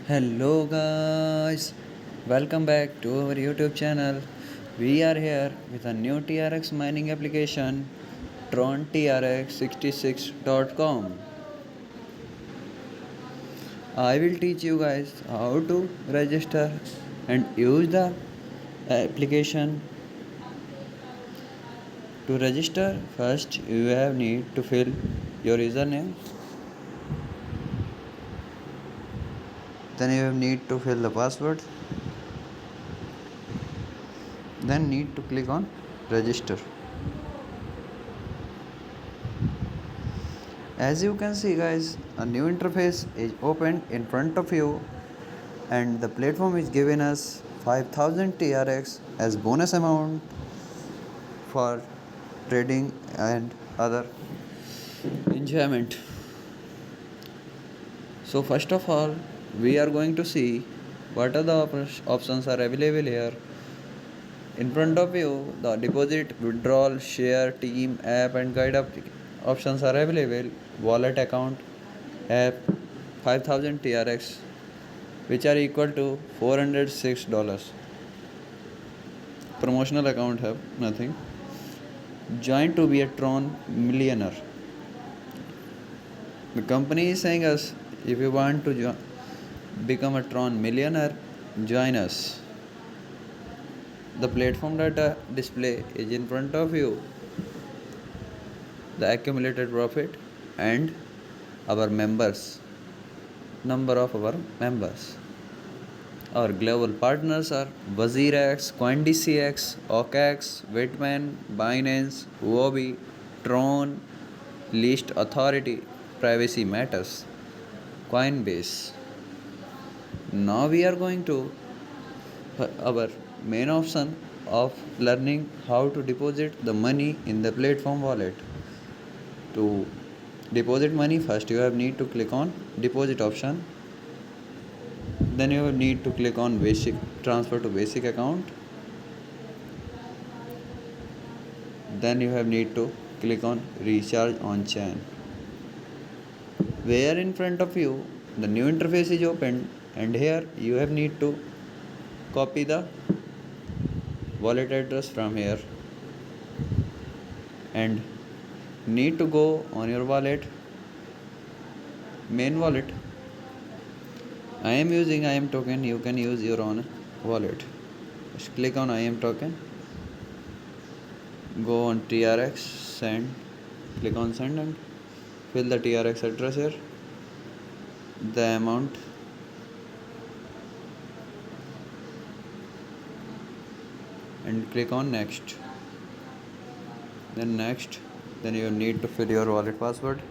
Hello guys, welcome back to our YouTube channel. We are here with a new TRX mining application, TronTRX66.com. I will teach you guys how to register and use the application. To register, first you have need to fill your username, then you have need to fill the password, then need to click on register. As you can see guys, a new interface is opened in front of you and the platform is giving us 5000 TRX as bonus amount for trading and other enjoyment. So first of all, we are going to see what are the options are available here. In front of you, the deposit, withdrawal, share, team, app and guide options are available. Wallet account, app, 5000 TRX, which are equal to $406. Promotional account have nothing. Join to be a Tron millionaire. The company is saying us, if you want to become a Tron millionaire, join us. The platform data display is in front of you. The accumulated profit and our members, number of our members. Our global partners are WazirX, CoinDCX, OKX, Witman, Binance, Huobi, Tron, List Authority, Privacy Matters, Coinbase. Now we are going to our main option of learning how to deposit the money in the platform wallet. To deposit money, first you have need to click on deposit option, then you need to click on basic transfer to basic account, then you have need to click on recharge on chain, where in front of you the new interface is opened and here you have need to copy the wallet address from here and need to go on your wallet, main wallet. I am using IM token, you can use your own wallet. Just click on IM token, go on TRX, send, click on send and fill the TRX address here, the amount, and click on next, then next, then you need to fill your wallet password,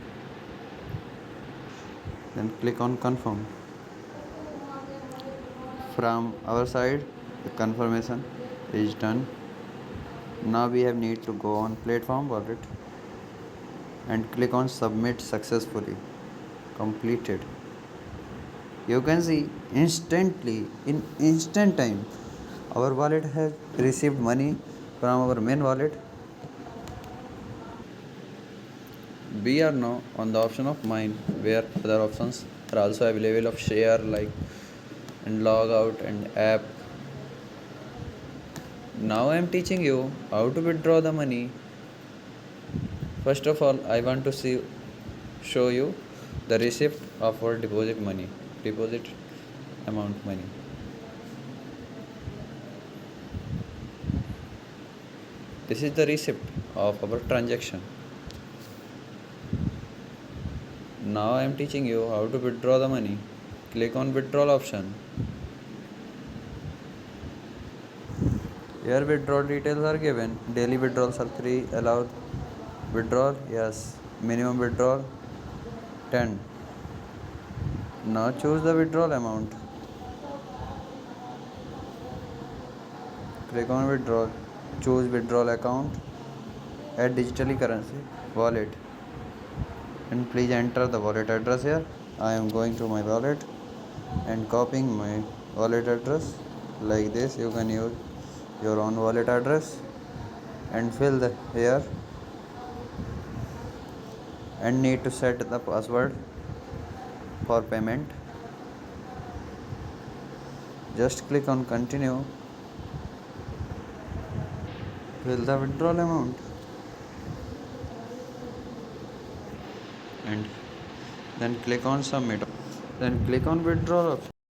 then click on confirm. From our side the confirmation is done. Now we have need to go on platform wallet and click on submit successfully completed. You can see instantly in instant time our wallet has received money from our main wallet. We are now on the option of mine, where other options are also available of share, like and log out and app. Now I am teaching you how to withdraw the money. First of all, I want to show you the receipt of our deposit amount money. This is the receipt of our transaction. Now I am teaching you how to withdraw the money. Click on withdrawal option. Here withdrawal details are given. Daily withdrawals are 3, allowed withdrawal, yes, minimum withdrawal 10. Now choose the withdrawal amount. Click on withdrawal, choose withdrawal account, add digitally currency, wallet, and please enter the wallet address here. I am going to my wallet and copying my wallet address like this. You can use your own wallet address and fill the here and need to set the password for payment. Just click on continue, fill the withdrawal amount, and then click on submit, then click on withdrawal option.